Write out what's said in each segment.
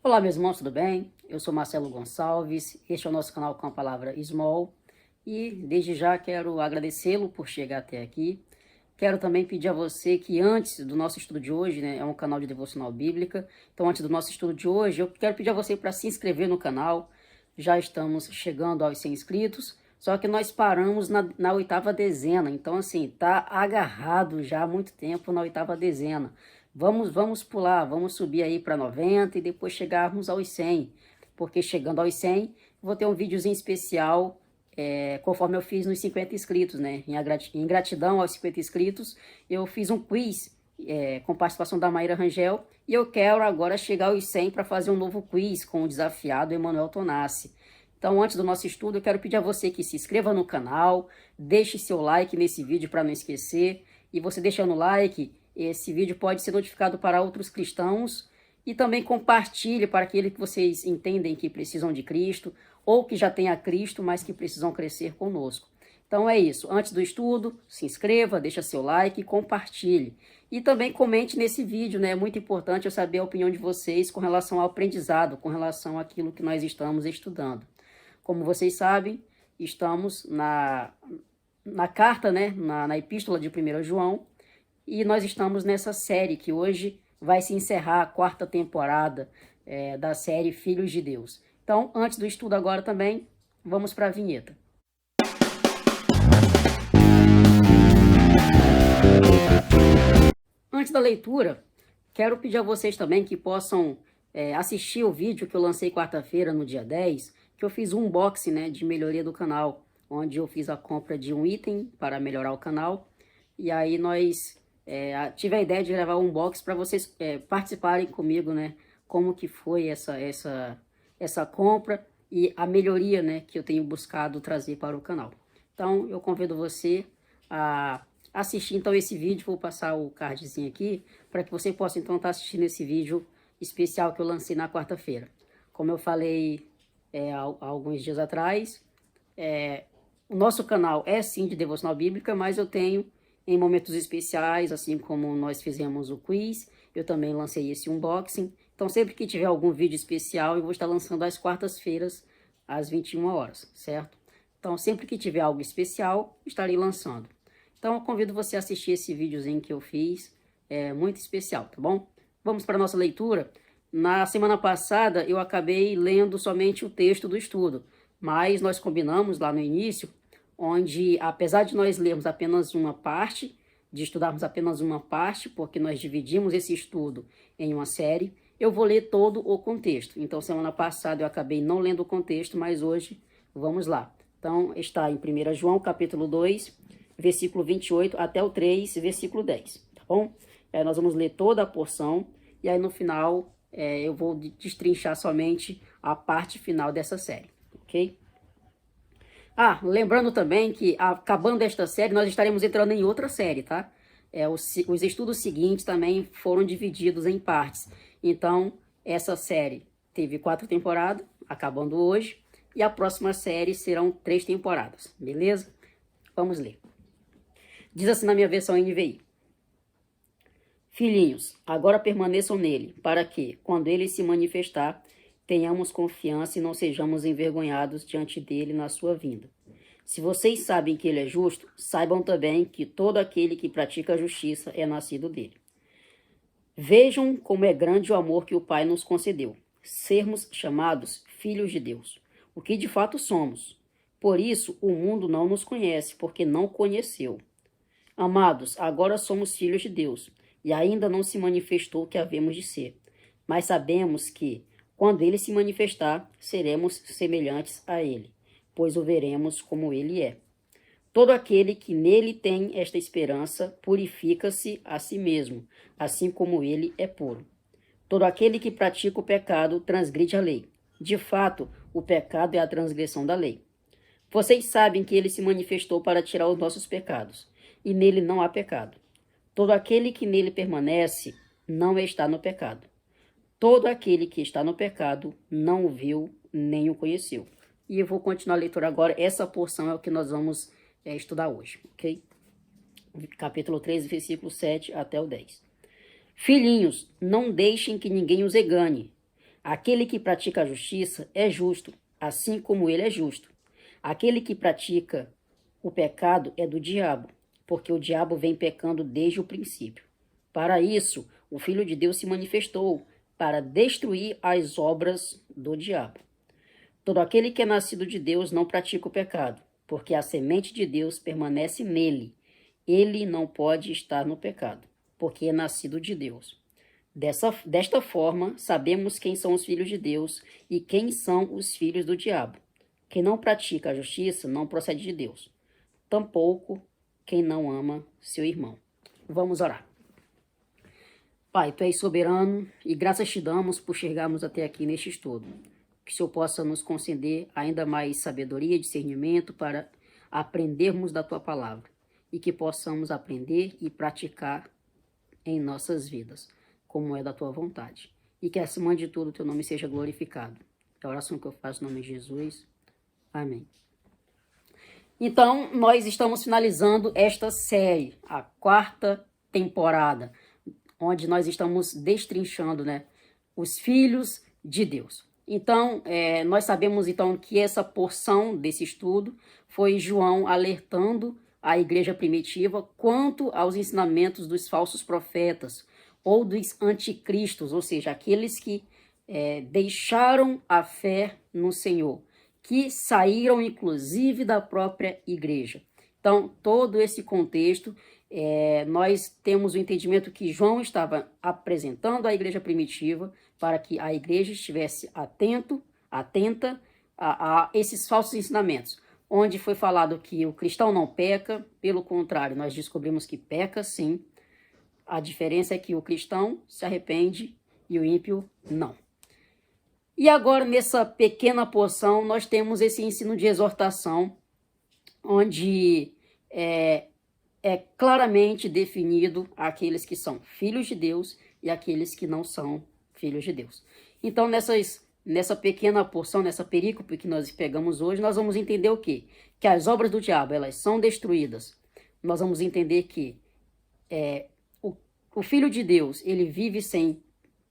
Olá, meus irmãos, tudo bem? Eu sou Marcelo Gonçalves, este é o nosso canal com a palavra Small e desde já quero agradecê-lo por chegar até aqui. Quero também pedir a você que antes do nosso estudo de hoje, né, é um canal de devocional bíblica, então antes do nosso estudo de hoje, eu quero pedir a você para se inscrever no canal. Já estamos chegando aos 100 inscritos, só que nós paramos na oitava dezena, então assim, tá agarrado já há muito tempo na oitava dezena. Vamos pular, vamos subir aí para 90 e depois chegarmos aos 100, porque chegando aos 100, vou ter um videozinho especial, conforme eu fiz nos 50 inscritos, né? Em gratidão aos 50 inscritos, eu fiz um quiz com participação da Maíra Rangel, e eu quero agora chegar aos 100 para fazer um novo quiz com o desafiado Emanuel Tonassi. Então, antes do nosso estudo, eu quero pedir a você que se inscreva no canal, deixe seu like nesse vídeo para não esquecer, e você deixando o like, esse vídeo pode ser notificado para outros cristãos, e também compartilhe para aqueles que vocês entendem que precisam de Cristo, ou que já têm a Cristo, mas que precisam crescer conosco. Então é isso, antes do estudo, se inscreva, deixa seu like e compartilhe. E também comente nesse vídeo, né? É muito importante eu saber a opinião de vocês com relação ao aprendizado, com relação àquilo que nós estamos estudando. Como vocês sabem, estamos na carta, né? Na epístola de 1 João, e nós estamos nessa série que hoje vai se encerrar a quarta temporada da série Filhos de Deus. Então, antes do estudo agora também, vamos para a vinheta. Antes da leitura, quero pedir a vocês também que possam assistir o vídeo que eu lancei quarta-feira, no dia 10, que eu fiz um unboxing, né, de melhoria do canal, onde eu fiz a compra de um item para melhorar o canal, e aí nós tive a ideia de gravar um unboxing para vocês participarem comigo, né, como que foi essa compra e a melhoria, né, que eu tenho buscado trazer para o canal. Então, eu convido você a assistir então esse vídeo, vou passar o cardzinho aqui, para que você possa então estar assistindo esse vídeo especial que eu lancei na quarta-feira. Como eu falei há alguns dias atrás, o nosso canal é sim de devocional bíblica, mas eu tenho em momentos especiais, assim como nós fizemos o quiz, eu também lancei esse unboxing. Então sempre que tiver algum vídeo especial, eu vou estar lançando às quartas-feiras, às 21 horas, certo? Então sempre que tiver algo especial, estarei lançando. Então eu convido você a assistir esse videozinho que eu fiz, é muito especial, tá bom? Vamos para a nossa leitura. Na semana passada eu acabei lendo somente o texto do estudo, mas nós combinamos lá no início, onde apesar de nós lermos apenas uma parte, de estudarmos apenas uma parte, porque nós dividimos esse estudo em uma série, eu vou ler todo o contexto. Então semana passada eu acabei não lendo o contexto, mas hoje vamos lá. Então está em 1 João capítulo 2, versículo 28 até o 3, versículo 10, tá bom? Nós vamos ler toda a porção e aí no final eu vou destrinchar somente a parte final dessa série, ok? Lembrando também que acabando esta série, nós estaremos entrando em outra série, tá? Os estudos seguintes também foram divididos em partes. Então, essa série teve 4 temporadas, acabando hoje, e a próxima série serão 3 temporadas, beleza? Vamos ler. Diz assim na minha versão NVI. Filhinhos, agora permaneçam nele, para que, quando ele se manifestar, tenhamos confiança e não sejamos envergonhados diante dele na sua vinda. Se vocês sabem que ele é justo, saibam também que todo aquele que pratica a justiça é nascido dele. Vejam como é grande o amor que o Pai nos concedeu, sermos chamados filhos de Deus, o que de fato somos. Por isso, o mundo não nos conhece, porque não conheceu. Amados, agora somos filhos de Deus, e ainda não se manifestou o que havemos de ser. Mas sabemos que, quando ele se manifestar, seremos semelhantes a ele, pois o veremos como ele é. Todo aquele que nele tem esta esperança purifica-se a si mesmo, assim como ele é puro. Todo aquele que pratica o pecado transgride a lei. De fato, o pecado é a transgressão da lei. Vocês sabem que ele se manifestou para tirar os nossos pecados, e nele não há pecado. Todo aquele que nele permanece não está no pecado. Todo aquele que está no pecado não o viu nem o conheceu. E eu vou continuar a leitura agora. Essa porção é o que nós vamos estudar hoje, ok? Capítulo 13, versículo 7 até o 10. Filhinhos, não deixem que ninguém os engane. Aquele que pratica a justiça é justo, assim como ele é justo. Aquele que pratica o pecado é do diabo, porque o diabo vem pecando desde o princípio. Para isso, o Filho de Deus se manifestou, para destruir as obras do diabo. Todo aquele que é nascido de Deus não pratica o pecado, porque a semente de Deus permanece nele. Ele não pode estar no pecado, porque é nascido de Deus. Desta forma, sabemos quem são os filhos de Deus e quem são os filhos do diabo. Quem não pratica a justiça não procede de Deus, tampouco quem não ama seu irmão. Vamos orar. Pai, Tu és soberano e graças te damos por chegarmos até aqui neste estudo. Que o Senhor possa nos conceder ainda mais sabedoria e discernimento para aprendermos da Tua palavra e que possamos aprender e praticar em nossas vidas, como é da Tua vontade. E que, acima de tudo, Teu nome seja glorificado. É a oração que eu faço em nome de Jesus. Amém. Então, nós estamos finalizando esta série, a 4ª temporada, onde nós estamos destrinchando, né, os filhos de Deus. Então, nós sabemos então que essa porção desse estudo foi João alertando a igreja primitiva quanto aos ensinamentos dos falsos profetas ou dos anticristos, ou seja, aqueles que deixaram a fé no Senhor, que saíram inclusive da própria igreja. Então, todo esse contexto, nós temos o entendimento que João estava apresentando à igreja primitiva para que a igreja estivesse atenta a esses falsos ensinamentos, onde foi falado que o cristão não peca, pelo contrário, nós descobrimos que peca sim. A diferença é que o cristão se arrepende e o ímpio não. E agora, nessa pequena porção, nós temos esse ensino de exortação, onde é claramente definido aqueles que são filhos de Deus e aqueles que não são filhos de Deus. Então, nessa pequena porção, nessa perícope que nós pegamos hoje, nós vamos entender o quê? Que as obras do diabo, elas são destruídas. Nós vamos entender que o Filho de Deus, ele vive sem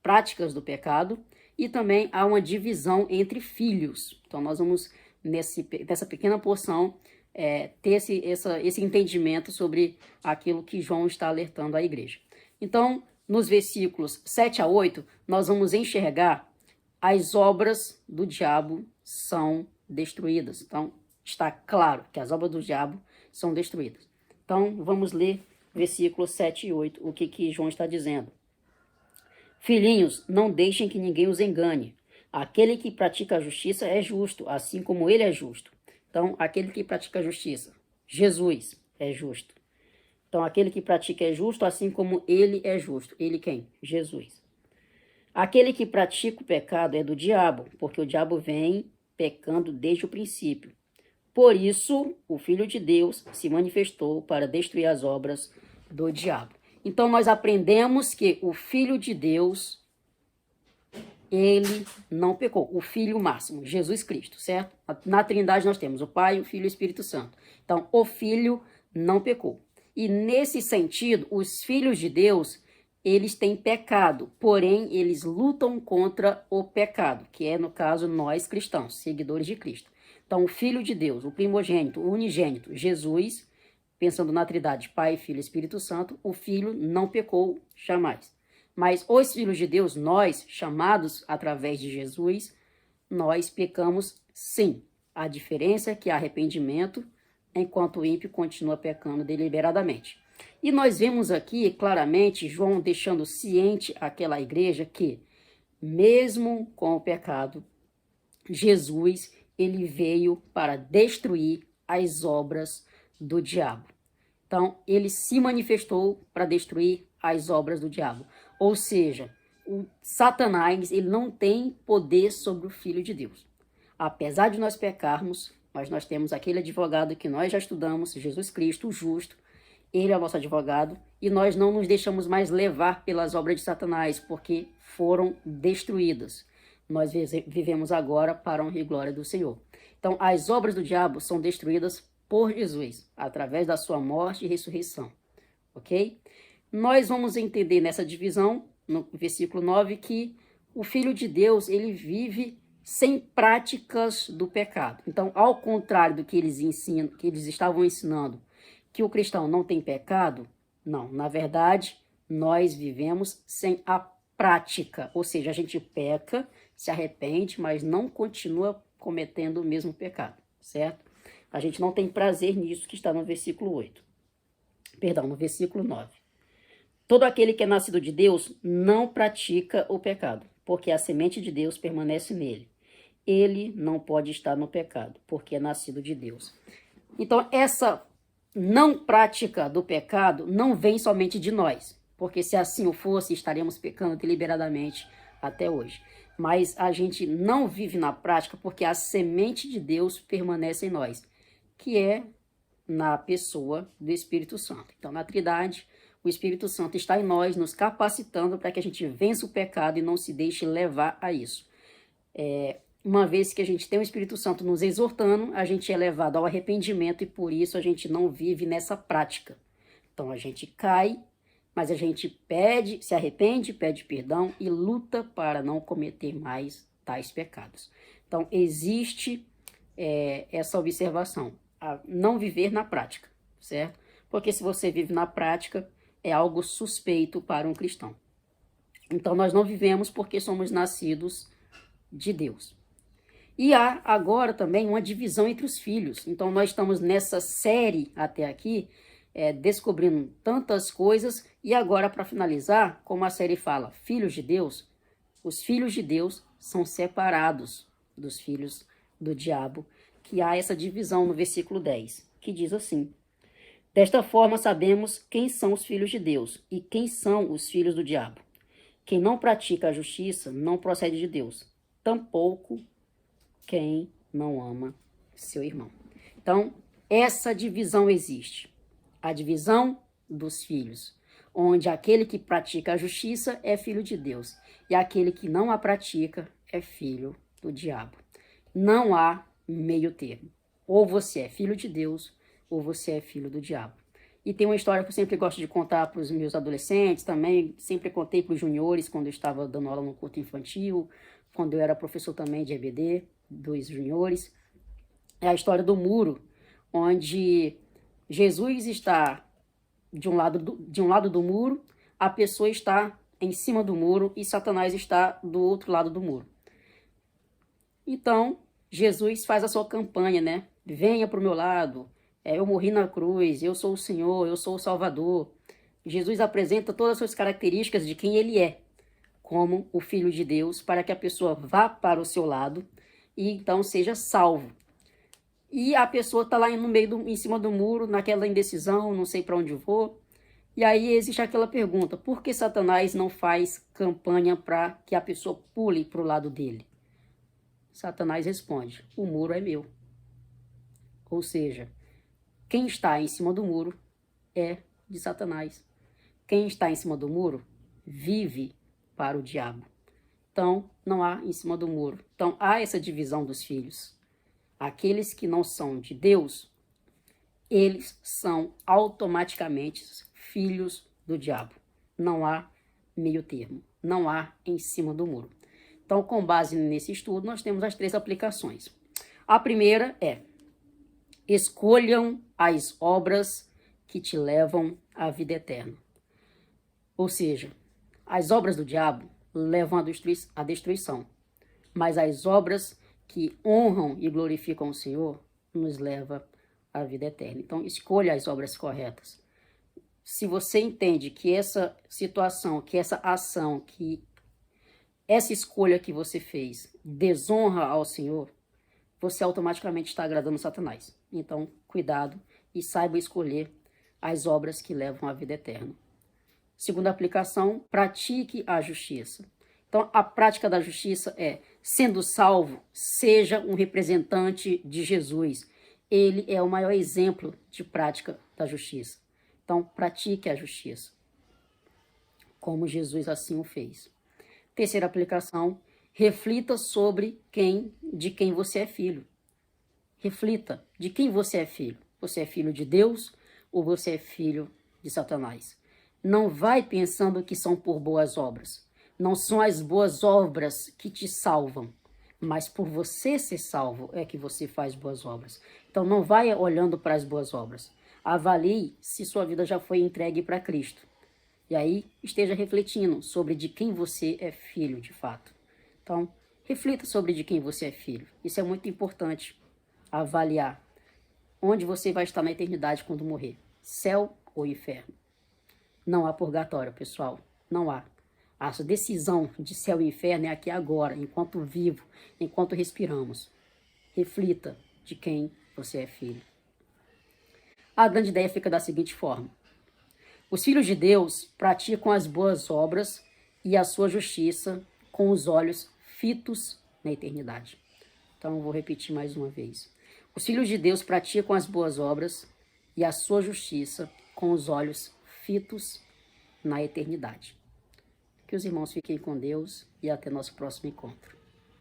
práticas do pecado e também há uma divisão entre filhos. Então, nós vamos, nessa pequena porção, ter esse entendimento sobre aquilo que João está alertando à igreja. Então, nos versículos 7 a 8, nós vamos enxergar as obras do diabo são destruídas. Então, está claro que as obras do diabo são destruídas. Então, vamos ler versículos 7 e 8, o que João está dizendo. Filhinhos, não deixem que ninguém os engane. Aquele que pratica a justiça é justo, assim como ele é justo. Então, aquele que pratica a justiça, Jesus é justo. Então, aquele que pratica é justo, assim como ele é justo. Ele quem? Jesus. Aquele que pratica o pecado é do diabo, porque o diabo vem pecando desde o princípio. Por isso, o Filho de Deus se manifestou para destruir as obras do diabo. Então, nós aprendemos que o Filho de Deus, ele não pecou. O Filho máximo, Jesus Cristo, certo? Na Trindade nós temos o Pai, o Filho e o Espírito Santo. Então, o Filho não pecou. E nesse sentido, os filhos de Deus, eles têm pecado, porém, eles lutam contra o pecado, que é, no caso, nós cristãos, seguidores de Cristo. Então, o Filho de Deus, o primogênito, o unigênito, Jesus, pensando na Trindade, Pai, Filho e Espírito Santo, o Filho não pecou jamais. Mas os filhos de Deus, nós, chamados através de Jesus, nós pecamos sim. A diferença é que há arrependimento, enquanto o ímpio continua pecando deliberadamente. E nós vemos aqui claramente João deixando ciente àquela igreja que, mesmo com o pecado, Jesus, ele veio para destruir as obras do diabo. Então, ele se manifestou para destruir as obras do diabo. Ou seja, o Satanás, ele não tem poder sobre o Filho de Deus. Apesar de nós pecarmos, mas nós temos aquele advogado que nós já estudamos, Jesus Cristo, o justo. Ele é o nosso advogado e nós não nos deixamos mais levar pelas obras de Satanás, porque foram destruídas. Nós vivemos agora para a honra e glória do Senhor. Então, as obras do diabo são destruídas por Jesus, através da sua morte e ressurreição. Ok? Nós vamos entender nessa divisão, no versículo 9, que o Filho de Deus, ele vive sem práticas do pecado. Então, ao contrário do que eles ensinam, que eles estavam ensinando, que o cristão não tem pecado, não. Na verdade, nós vivemos sem a prática, ou seja, a gente peca, se arrepende, mas não continua cometendo o mesmo pecado, certo? A gente não tem prazer nisso que está no versículo 8. Perdão, no versículo 9. Todo aquele que é nascido de Deus não pratica o pecado, porque a semente de Deus permanece nele. Ele não pode estar no pecado, porque é nascido de Deus. Então, essa não prática do pecado não vem somente de nós, porque se assim o fosse, estaremos pecando deliberadamente até hoje. Mas a gente não vive na prática porque a semente de Deus permanece em nós, que é na pessoa do Espírito Santo. Então, na Trindade, o Espírito Santo está em nós, nos capacitando para que a gente vença o pecado e não se deixe levar a isso. Uma vez que a gente tem o Espírito Santo nos exortando, a gente é levado ao arrependimento e por isso a gente não vive nessa prática. Então a gente cai, mas a gente se arrepende, pede perdão e luta para não cometer mais tais pecados. Então existe essa observação, a não viver na prática, certo? Porque se você vive na prática, é algo suspeito para um cristão. Então nós não vivemos porque somos nascidos de Deus. E há agora também uma divisão entre os filhos. Então nós estamos nessa série até aqui, descobrindo tantas coisas. E agora, para finalizar, como a série fala, filhos de Deus, os filhos de Deus são separados dos filhos do diabo, que há essa divisão no versículo 10, que diz assim: desta forma sabemos quem são os filhos de Deus e quem são os filhos do diabo. Quem não pratica a justiça não procede de Deus, tampouco quem não ama seu irmão. Então, essa divisão existe. A divisão dos filhos, onde aquele que pratica a justiça é filho de Deus e aquele que não a pratica é filho do diabo. Não há meio termo. Ou você é filho de Deus ou você é filho do diabo. E tem uma história que eu sempre gosto de contar para os meus adolescentes, também sempre contei para os juniores quando eu estava dando aula no culto infantil, quando eu era professor também de EBD, dos juniores. É a história do muro, onde Jesus está de um lado do muro, a pessoa está em cima do muro e Satanás está do outro lado do muro. Então, Jesus faz a sua campanha, né? Venha para o meu lado, eu morri na cruz, eu sou o Senhor, eu sou o Salvador. Jesus apresenta todas as suas características de quem ele é, como o Filho de Deus, para que a pessoa vá para o seu lado e então seja salvo. E a pessoa está lá no meio, em cima do muro, naquela indecisão, não sei para onde vou. E aí existe aquela pergunta: por que Satanás não faz campanha para que a pessoa pule para o lado dele? Satanás responde: o muro é meu. Ou seja, quem está em cima do muro é de Satanás. Quem está em cima do muro vive para o diabo. Então, não há em cima do muro. Então, há essa divisão dos filhos. Aqueles que não são de Deus, eles são automaticamente filhos do diabo. Não há meio termo. Não há em cima do muro. Então, com base nesse estudo, nós temos as 3 aplicações. A primeira é: escolham as obras que te levam à vida eterna. Ou seja, as obras do diabo levam à destruição, mas as obras que honram e glorificam o Senhor nos levam à vida eterna. Então, escolha as obras corretas. Se você entende que essa situação, que essa ação, que essa escolha que você fez desonra ao Senhor, você automaticamente está agradando Satanás. Então, cuidado e saiba escolher as obras que levam à vida eterna. Segunda aplicação: pratique a justiça. Então, a prática da justiça é, sendo salvo, seja um representante de Jesus. Ele é o maior exemplo de prática da justiça. Então, pratique a justiça, como Jesus assim o fez. Terceira aplicação: reflita sobre de quem você é filho. Reflita de quem você é filho. Você é filho de Deus ou você é filho de Satanás? Não vai pensando que são por boas obras, Não são as boas obras que te salvam, mas por você ser salvo é que você faz boas obras. Então não vai olhando para as boas obras. Avalie se sua vida já foi entregue para Cristo. E aí esteja refletindo sobre de quem você é filho de fato. Então, reflita sobre de quem você é filho. Isso é muito importante. Avaliar onde você vai estar na eternidade quando morrer. Céu ou inferno. Não há purgatório, pessoal. Não há. A decisão de céu e inferno é aqui agora, enquanto vivo, enquanto respiramos. Reflita de quem você é filho. A grande ideia fica da seguinte forma. Os filhos de Deus praticam as boas obras e a sua justiça com os olhos fitos na eternidade. Então, eu vou repetir mais uma vez. Os filhos de Deus praticam as boas obras e a sua justiça com os olhos fitos na eternidade. Que os irmãos fiquem com Deus e até nosso próximo encontro.